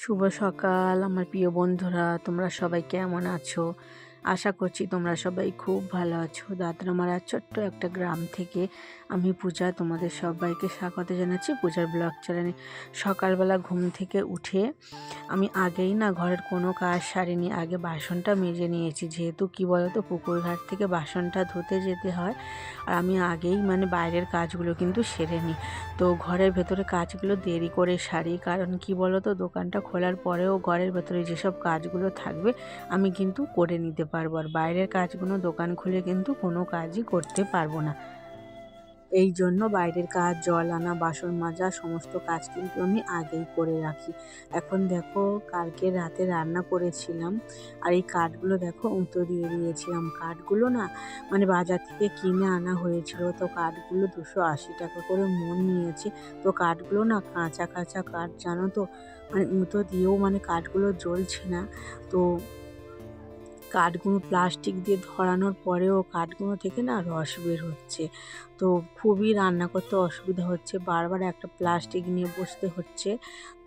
শুভ সকাল আমার প্রিয় বন্ধুরা, তোমরা সবাই কেমন আছো? আশা করছি তোমরা সবাই খুব ভালো আছো। দাদরামারা ছোট্ট একটা গ্রাম থেকে আমি পূজা তোমাদের সবাইকে স্বাগত জানাচ্ছি পূজার ব্লগ চ্যানেলে। সকালবেলা ঘুম থেকে উঠে আমি আগেই না ঘরের কোনো কাজ সারিনি, আগে বাসনটা মেজে নিয়েছি। যেহেতু কি বলতো, পুকুর ঘাট থেকে বাসনটা ধুতে যেতে হয়, আর আমি আগেই বাইরের কাজগুলো কিন্তু সেরে নিই। তো ঘরের ভেতরে কাজগুলো দেরি করে সারি, কারণ কি বলতো, দোকানটা খোলার পরেও ঘরের ভেতরে যেসব কাজগুলো থাকবে আমি কিন্তু করে নিতে পারবো, আর বাইরের কাজগুলো দোকান খুলে কিন্তু কোনো কাজই করতে পারবো না। এই জন্য বাইরের কাজ, জল আনা, বাসন মাজা সমস্ত কাজ কিন্তু আমি আগেই করে রাখি। এখন দেখো, কালকে রাতে রান্না করেছিলাম, আর এই কাঠগুলো দেখো উঁতো দিয়ে দিয়েছিলাম। কাঠগুলো না বাজার থেকে কিনে আনা হয়েছিল, তো কাঠগুলো 280 টাকা করে মন নিয়েছে। তো কাঠগুলো না কাঁচা কাঁচা কাঠ, জানো তো, উঁতো দিয়েও কাঠগুলো জ্বলছে না। তো কাঠগুলো প্লাস্টিক দিয়ে ধরানোর পরেও কাঠগুলো থেকে না রস বের হচ্ছে। তো খুবই রান্না করতে অসুবিধা হচ্ছে, বারবার একটা প্লাস্টিক নিয়ে বসতে হচ্ছে।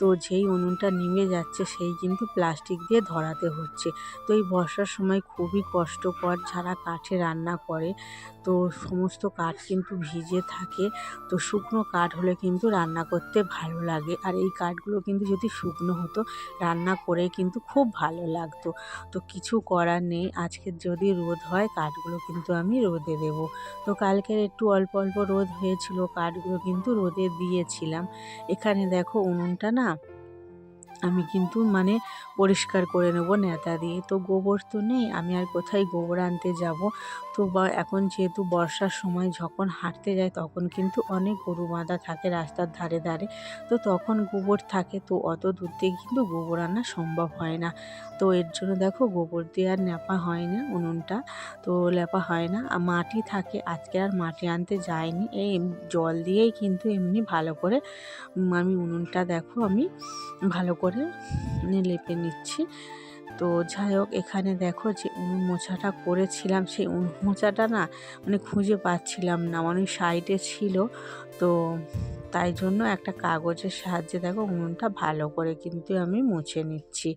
তো যেই উনুনটা নিভে যাচ্ছে সেই কিন্তু প্লাস্টিক দিয়ে ধরাতে হচ্ছে। তো এই বর্ষার সময় খুবই কষ্টকর, যারা কাঠে রান্না করে। তো সমস্ত কাঠ কিন্তু ভিজে থাকে। তো শুকনো কাঠ হলে কিন্তু রান্না করতে ভালো লাগে, আর এই কাঠগুলো কিন্তু যদি শুকনো হতো রান্না করে কিন্তু খুব ভালো লাগতো। তো কিছু করার নেই, আজকে যদি রোদ হয় কাঠগুলো কিন্তু আমি রোদে দেব। তো কালকের একটু অল্প অল্প রোদ হয়েছিল, কাঠগুলো কিন্তু রোদে দিয়েছিলাম। এখানে দেখো উনুনটা না আমি কিন্তু পরিষ্কার করে নেব ন্যাতা দিয়ে। তো গোবর তো নেই, আমি আর কোথায় গোবর আনতে যাব। তো এখন যেহেতু বর্ষার সময় যখন হাঁটতে যায় তখন কিন্তু অনেক গরু বাঁধা থাকে রাস্তার ধারে ধারে। তো তখন গোবর থাকে, তো অত দূর থেকে কিন্তু গোবর আনা সম্ভব হয় না। তো এর জন্য দেখো গোবর দিয়ে আর ন্যাপা হয় না উনুনটা, তো লেপা হয় না। মাটি থাকে, আজকে আর মাটি আনতে যাইনি, এই জল দিয়েই কিন্তু এমনি ভালো করে আমি উনুনটা দেখো আমি ভালো করে লেপে নিচ্ছি। তো যাই হোক, এখানে দেখো যে উনুন মোছাটা করেছিলাম, সেই উনুন মোছাটা না খুঁজে পাচ্ছিলাম না, সাইডে ছিল। তো তাই জন্য একটা কাগজের সাহায্যে দেখো উনুনটা ভালো করে কিন্তু আমি মুছে নিচ্ছি।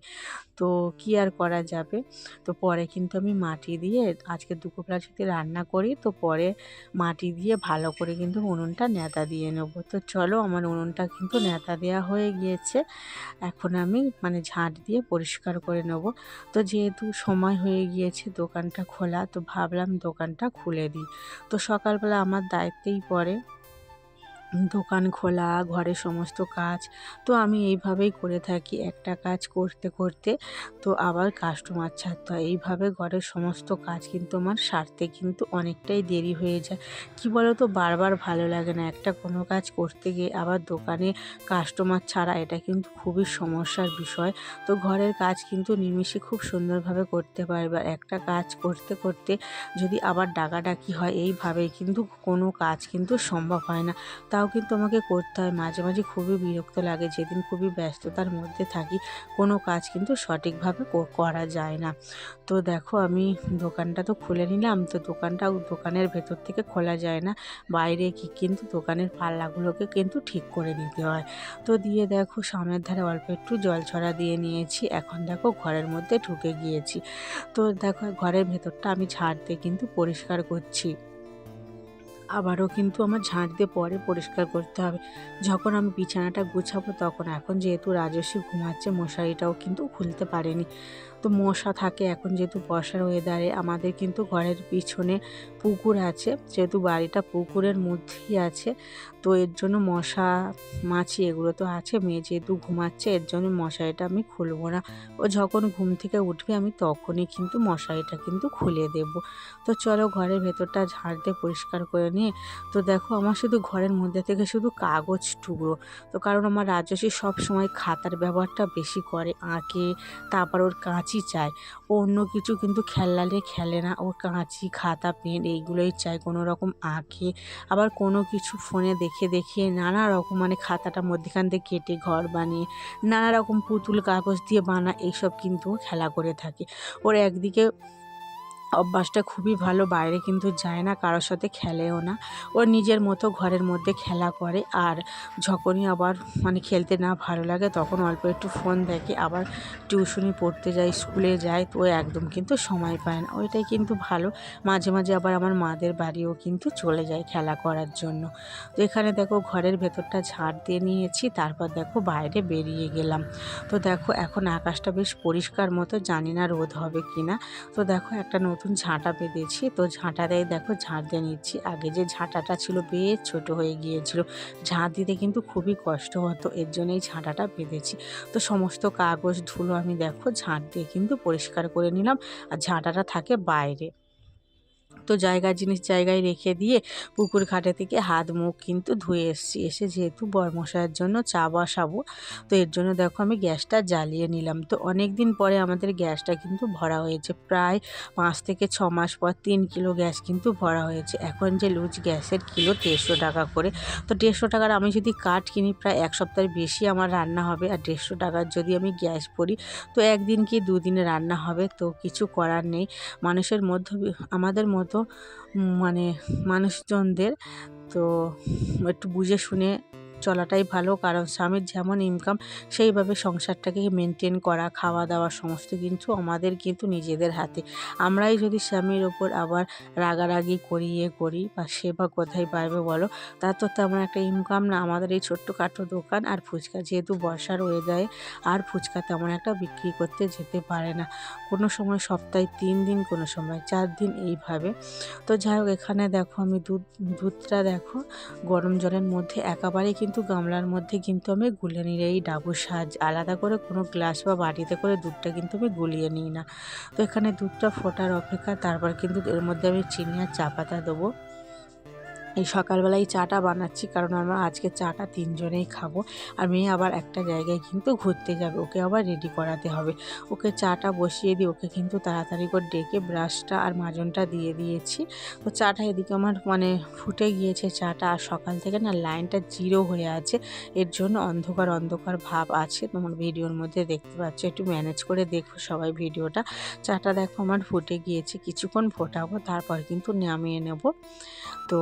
তো কি আর করা যাবে। তো পরে কিন্তু আমি মাটি দিয়ে, আজকে দুপুরবেলা যদি রান্না করি তো পরে মাটি দিয়ে ভালো করে কিন্তু উনুনটা ন্যাতা দিয়ে নেবো। তো চলো, আমার উনুনটা কিন্তু ন্যাতা দেওয়া হয়ে গিয়েছে। এখন আমি ঝাঁট দিয়ে পরিষ্কার করে নেব। তো যেহেতু সময় হয়ে গিয়েছে দোকানটা খোলা, তো ভাবলাম দোকানটা খুলে দিই। তো সকালবেলা আমার দায়িত্বেই পড়ে দোকান খোলা, ঘরের সমস্ত কাজ। তো আমি এইভাবেই করে থাকি, একটা কাজ করতে করতে তো আবার কাস্টমার ছাড়তে হয়। এইভাবে ঘরের সমস্ত কাজ কিন্তু আমার সারতে কিন্তু অনেকটাই দেরি হয়ে যায়। কি বলো তো, বারবার ভালো লাগে না একটা কোনো কাজ করতে গিয়ে আবার দোকানে কাস্টমার ছাড়া, এটা কিন্তু খুবই সমস্যার বিষয়। তো ঘরের কাজ কিন্তু নিমিষে খুব সুন্দরভাবে করতে পারবে, আর একটা কাজ করতে করতে যদি আবার ডাকাডাকি হয়, এইভাবে কিন্তু কোনো কাজ কিন্তু সম্ভব হয় না। তাও কিন্তু আমাকে করতে হয়। মাঝে মাঝে খুবই বিরক্ত লাগে, যেদিন খুবই ব্যস্ততার মধ্যে থাকি কোনো কাজ কিন্তু সঠিকভাবে করা যায় না। তো দেখো, আমি দোকানটা তো খুলে নিলাম। তো দোকানের ভেতর থেকে খোলা যায় না, বাইরে কিন্তু দোকানের পাল্লাগুলোকে কিন্তু ঠিক করে দিতে হয়। তো দিয়ে দেখো, সামনের ধারে অল্প একটু জল ছড়া দিয়ে নিয়েছি। এখন দেখো ঘরের মধ্যে ঢুকে গিয়েছি। তো দেখো, ঘরের ভেতরটা আমি ঝাড় দিয়ে কিন্তু পরিষ্কার করছি। আবারও কিন্তু আমার ঝাঁট দিয়ে পরে পরিষ্কার করতে হবে যখন আমি বিছানাটা গুছাবো তখন। এখন যেহেতু রাজস্বী ঘুমাচ্ছে, মশারিটাও কিন্তু খুলতে পারেনি। তো মশা থাকে, এখন যেহেতু বর্ষার ওয়েদারে আমাদের কিন্তু ঘরের পিছনে পুকুর আছে, যেহেতু বাড়িটা পুকুরের মধ্যেই আছে। তো এর জন্য মশা মাছি এগুলো তো আছে। মেয়ে যেহেতু ঘুমাচ্ছে, এর জন্য মশারিটা আমি খুলবো না। ও যখন ঘুম থেকে উঠবে আমি তখনই কিন্তু মশারিটা কিন্তু খুলে দেব। তো চলো, ঘরের ভেতরটা ঝাড় দিয়ে পরিষ্কার করে নিয়ে, তো দেখো আমার শুধু ঘরের মধ্যে থেকে শুধু কাগজ টুকরো। তো কারণ আমার রাজস্বী সব সময় খাতার ব্যবহারটা বেশি করে, আঁকে, তারপর ওর কাঁচি চায়। ও অন্য কিছু কিন্তু খেলনালে খেলে না, ওর কাঁচি, খাতা, পেন এইগুলোই চায়। কোনো রকম আঁকে, আবার কোনো কিছু ফোনে দেখে দেখে নানা রকম খাতাটা মধ্যেখান থেকে কেটে ঘর বানিয়ে নানা রকম পুতুল কাগজ দিয়ে বানা, এইসব কিন্তু ও খেলা করে থাকে। ওর একদিকে অভ্যাসটা খুবই ভালো, বাইরে কিন্তু যায় না, কারোর সাথে খেলেও না, ওর নিজের মতো ঘরের মধ্যে খেলা করে। আর যখনই আবার খেলতে না ভালো লাগে তখন অল্প একটু ফোন দেখে, আবার টিউশনি পড়তে যায়, স্কুলে যায়, তো ও একদম কিন্তু সময় পায় না। ওইটাই কিন্তু ভালো। মাঝে মাঝে আবার আমার মাদের বাড়িও কিন্তু চলে যায় খেলা করার জন্য। তো এখানে দেখো ঘরের ভেতরটা ঝাড় দিয়ে নিয়েছি, তারপর দেখো বাইরে বেরিয়ে গেলাম। তো দেখো এখন আকাশটা বেশ পরিষ্কার মতো, জানি না রোদ হবে কি না। তো দেখো একটা নতুন ঝাঁটা পেতেছি, তো ঝাঁটাটাই দেখো ঝাড় দিয়ে নিচ্ছি। আগে যে ঝাঁটাটা ছিল বেশ ছোট হয়ে গিয়েছিল, ঝাঁট দিতে কিন্তু খুবই কষ্ট হতো, এর জন্যই ঝাঁটাটা পেতেছি। তো সমস্ত কাগজ ধুলো আমি দেখো ঝাঁট দিয়ে কিন্তু পরিষ্কার করে নিলাম, আর ঝাঁটাটা থাকে বাইরে। তো জায়গার জিনিস জায়গায় রেখে দিয়ে পুকুর ঘাটে থেকে হাত মুখ কিন্তু ধুয়ে এসেছি। এসে যেহেতু বরমশাইয়ের জন্য চা বসাবো, তো এর জন্য দেখো আমি গ্যাসটা জ্বালিয়ে নিলাম। তো অনেক দিন পরে আমাদের গ্যাসটা কিন্তু ভরা হয়েছে, প্রায় 5 থেকে 6 মাস পর 3 কিলো গ্যাস কিন্তু ভরা হয়েছে। এখন যে লুজ গ্যাসের কিলো 150 টাকা করে। তো 150 টাকার আমি যদি কাঠ কিনি, প্রায় 1 সপ্তাহের বেশি আমার রান্না হবে। আর 150 টাকার যদি আমি গ্যাস ভরি, তো একদিন কি 2 দিনে রান্না হবে। তো কিছু করার নেই, মানুষের মধ্যে আমাদের মতো মানুষজনদের তো একটু বুঝে শুনে চলাটাই ভালো। কারণ স্বামীর যেমন ইনকাম, সেইভাবে সংসারটাকে মেনটেন করা, খাওয়া দাওয়া সমস্ত কিন্তু আমাদের কিন্তু নিজেদের হাতে। আমরাই যদি স্বামীর ওপর আবার রাগারাগি করি বা সে বা কোথায় পাইবে বলো। তার তো তেমন একটা ইনকাম না। আমাদের এই ছোট্টখাটো দোকান আর ফুচকা, যেহেতু বর্ষার ওয়েদারে আর ফুচকা তেমন একটা বিক্রি করতে যেতে পারে না। কোনো সময় সপ্তাহে 3 দিন, কোনো সময় 4 দিন এইভাবে। তো যাই হোক, এখানে দেখো আমি দুধটা দেখো গরম জলের মধ্যে একেবারেই কিন্তু গামলার মধ্যে কিন্তু আমি গুলে নিই। এই ডাবুর সাহায্যে আলাদা করে কোনো গ্লাস বা বাটিতে করে দুধটা কিন্তু আমি গুলিয়ে নিই না। তো এখানে দুধটা ফোটার অপেক্ষা, তারপর কিন্তু এর মধ্যে আমি চিনি আর চা পাতা দেবো। এই সকালবেলায় চাটা বানাচ্ছি, কারণ আমরা আজকে চাটা 3 জনেই খাবো। আর মেয়ে আবার একটা জায়গায় কিন্তু ঘুরতে যাবে, ওকে আবার রেডি করাতে হবে। ওকে চাটা বসিয়ে দিয়ে ওকে কিন্তু তাড়াতাড়ি করে ডেকে ব্রাশটা আর মাজনটা দিয়ে দিয়েছি। তো চাটা এদিকে আমার ফুটে গিয়েছে চাটা। আর সকাল থেকে না লাইনটা জিরো হয়ে আছে, এর জন্য অন্ধকার অন্ধকার ভাব আছে, তোমার ভিডিওর মধ্যে দেখতে পাচ্ছ। একটু ম্যানেজ করে দেখো সবাই ভিডিওটা। চাটা দেখো আমার ফুটে গিয়েছে, কিছুক্ষণ ফোটাবো, তারপর কিন্তু নামিয়ে নেব। তো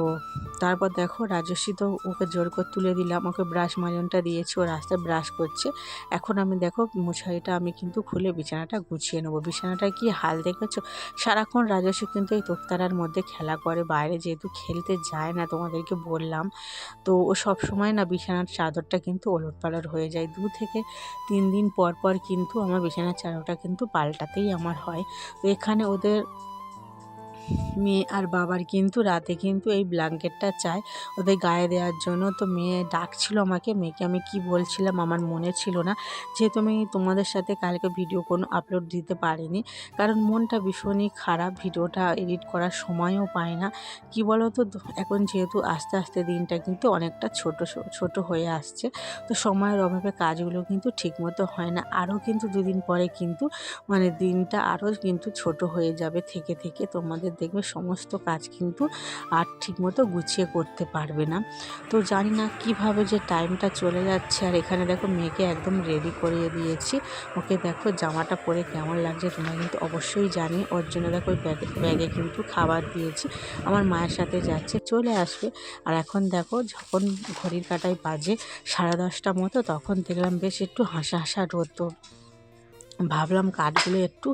তারপর দেখো রাজস্বী তো ওকে জোর করে তুলে দিলাম, ওকে ব্রাশ মাজনটা দিয়েছি, ও রাস্তায় ব্রাশ করছে। এখন আমি দেখো মশারিটা আমি কিন্তু খুলে বিছানাটা গুছিয়ে নেবো। বিছানাটা কি হাল দেখেছো, সারাক্ষণ রাজস্বী কিন্তু এই তোক্তারার মধ্যে খেলা করে, বাইরে যেহেতু খেলতে যায় না, তোমাদেরকে বললাম। তো ও সবসময় না বিছানার চাদরটা কিন্তু ওলটপালট হয়ে যায়। 2 থেকে 3 দিন পর পর কিন্তু আমার বিছানার চাদরটা কিন্তু পাল্টাতেই আমার হয়। তো এখানে ওদের মেয়ে আর বাবার কিন্তু রাতে কিন্তু এই ব্ল্যাঙ্কেটটা চায় ওদের গায়ে দেওয়ার জন্য। তো মেয়ে ডাকছিল আমাকে, মেয়েকে আমি কি বলছিলাম আমার মনে ছিল না, যেহেতু আমি তোমাদের সাথে কালকে ভিডিও কোনো আপলোড দিতে পারিনি, কারণ মনটা ভীষণই খারাপ, ভিডিওটা এডিট করার সময়ও পাই না। কি বলো তো, এখন যেহেতু আস্তে আস্তে দিনটা কিন্তু অনেকটা ছোট হয়ে আসছে, তো সময়ের অভাবে কাজগুলো কিন্তু ঠিকমতো হয় না। আরও কিন্তু 2 দিন পরে কিন্তু দিনটা আরও কিন্তু ছোট হয়ে যাবে থেকে থেকে, তোমাদের দেখবে সমস্ত কাজ কিন্তু আর ঠিকমতো গুছিয়ে করতে পারবে না। তো জানি না কিভাবে যে টাইমটা চলে যাচ্ছে। আর এখানে দেখো মেয়েকে একদম রেডি করিয়ে দিয়েছি, ওকে দেখো জামাটা পরে কেমন লাগছে তোমরা কিন্তু অবশ্যই জানি। ওর জন্য দেখো ওই ব্যাগে কিন্তু খাবার দিয়েছি, আমার মায়ের সাথে যাচ্ছে, চলে আসবে। আর এখন দেখো যখন ঘড়ির কাঁটায় বাজে 10:30 মতো, তখন দেখলাম বেশ একটু হাসা হাসা রোদ। তো ভাবলাম কাঠগুলো একটু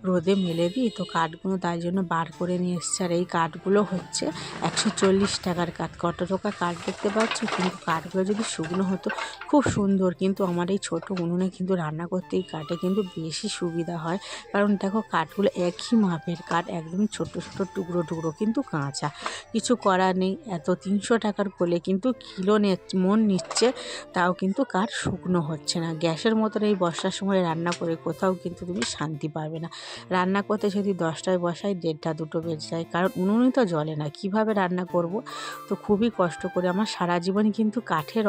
রোদে মেলে দিই, তো কাঠগুলো তাই জন্য বার করে নিয়ে এসছে। আর এই কাঠগুলো হচ্ছে 140 টাকার কাঠ, কত টাকা কাঠ দেখতে পাচ্ছ, কিন্তু কাঠগুলো যদি শুকনো হতো খুব সুন্দর। কিন্তু আমার এই ছোটো উনুনে কিন্তু রান্না করতে এই কাঠে কিন্তু বেশি সুবিধা হয়, কারণ দেখো কাঠগুলো একই মাপের কাঠ, একদম ছোট ছোট টুকরো টুকরো কিন্তু কাঁচা। কিছু করার নেই, এত 300 টাকার কোলে কিন্তু কিলো মন নিচ্ছে, তাও কিন্তু কাঠ শুকনো হচ্ছে না। গ্যাসের মতন এই বর্ষার সময় রান্না করে কোথাও কিন্তু তুমি শান্তি পাবে না। রান্না করতে যদি 10টায় বসাই 1:30 2টো বেজে যায়, কারণ উনুনই তো জ্বলে না, কিভাবে রান্না করব। তো খুবই কষ্ট করে আমার সারা জীবন কিন্তু কাঠের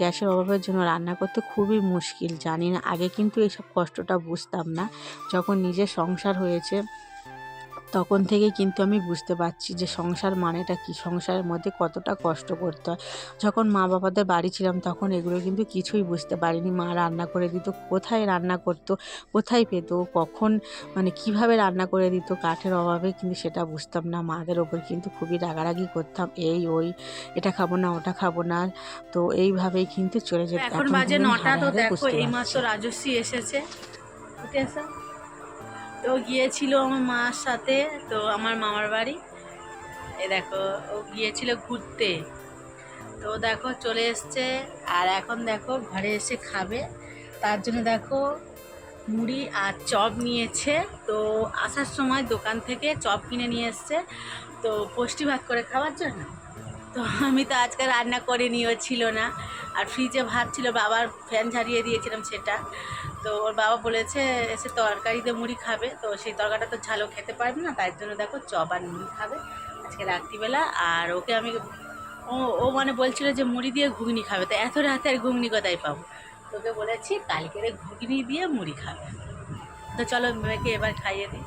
গ্যাসের অভাবের জন্য রান্না করতে খুবই মুশকিল। জানি না, আগে কিন্তু এইসব কষ্টটা বুঝতাম না, যখন নিজের সংসার হয়েছে তখন থেকে কিন্তু আমি বুঝতে পারছি যে সংসার মানেটা কি, সংসারের মধ্যে কতটা কষ্ট করতে হয়। যখন মা বাবাদের বাড়ি ছিলাম তখন এগুলো কিন্তু কিছুই বুঝতে পারিনি। মা রান্না করে দিত, কোথায় রান্না করতো, কোথায় পেত, কখন মানে কিভাবে রান্না করে দিত, কাঠের অভাবে কিন্তু সেটা বুঝতাম না। মাদের ওপর কিন্তু খুবই রাগারাগি করতাম, এই ওই, এটা খাবো না ওটা খাবো না। তো এইভাবেই কিন্তু চলে যেত। এখন এখন বাজে কিন্তু আমি 9টা। হাড়ে তো হাড়ে দেখো বুঝতে এইমাত্র পারছি। রাজস্বী এসেছে, উঠে এসো। তো গিয়েছিল আমার মার সাথে, তো আমার মামার বাড়ি। এই দেখো, ও গিয়েছিল ঘুরতে, তো দেখো চলে এসছে। আর এখন দেখো ঘরে এসে খাবে, তার জন্য দেখো মুড়ি আর চপ নিয়েছে। তো আসার সময় দোকান থেকে চপ কিনে নিয়ে এসছে, তো পুষ্টি ভাত করে খাওয়ার জন্য। তো আমি তো আজকে রান্না করিনি, ও ছিল না। আর ফ্রিজে ভাত ছিল, বাবার ফ্যান ঝারিয়ে দিয়েছিলাম সেটা। তো ওর বাবা বলেছে এসে তরকারিতে মুড়ি খাবে, তো সেই তরকারিটা তো ঝালও খেতে পারবে না, তাই জন্য দেখো চপ আর মুড়ি খাবে আজকে রাত্রিবেলা। আর ওকে আমি, ও ও মানে বলছিল যে মুড়ি দিয়ে ঘুগনি খাবে, তো এত রাতে আর ঘুগনি কোথায় পাবো। তোকে বলেছি কালকের ঘুগনি দিয়ে মুড়ি খাবে। তো চলো মেয়েকে এবার খাইয়ে দিই।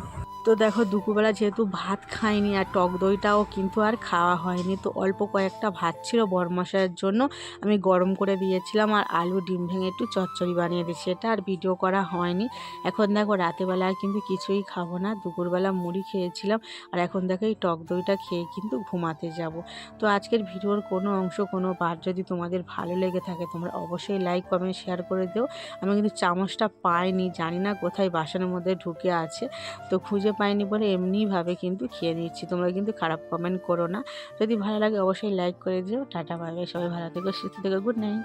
তো দেখো দুপুরবেলা যেহেতু ভাত খাইনি আর টক দইটাও কিন্তু আর খাওয়া হয়নি, তো অল্প কয়েকটা ভাত ছিল বরমশাইয়ের জন্য আমি গরম করে দিয়েছিলাম, আর আলু ডিম ভেঙে একটু চচ্চড়ি বানিয়ে দিয়েছি, সেটা আর ভিডিও করা হয়নি। এখন দেখো রাতেরবেলা আর কিন্তু কিছুই খাবো না, দুপুরবেলা মুড়ি খেয়েছিলাম, আর এখন দেখো এই টক দইটা খেয়ে কিন্তু ঘুমাতে যাব। তো আজকের ভিডিওর কোনো অংশ, কোনো পার্ট যদি তোমাদের ভালো লেগে থাকে তোমরা অবশ্যই লাইক কমেন্ট শেয়ার করে দিও। আমি কিন্তু চামচটা পাইনি, জানি না কোথায় বাসনের মধ্যে ঢুকে আছে, তো খুঁজে পাইনি বলে এমনিভাবে কিন্তু খেয়ে নিচ্ছি। তোমরা কিন্তু খারাপ কমেন্ট করো না। যদি ভালো লাগে অবশ্যই লাইক করে দিও। টাটা বাই বাই, সবাই ভালো থেকো, সুস্থ থেকো, গুড নাইট।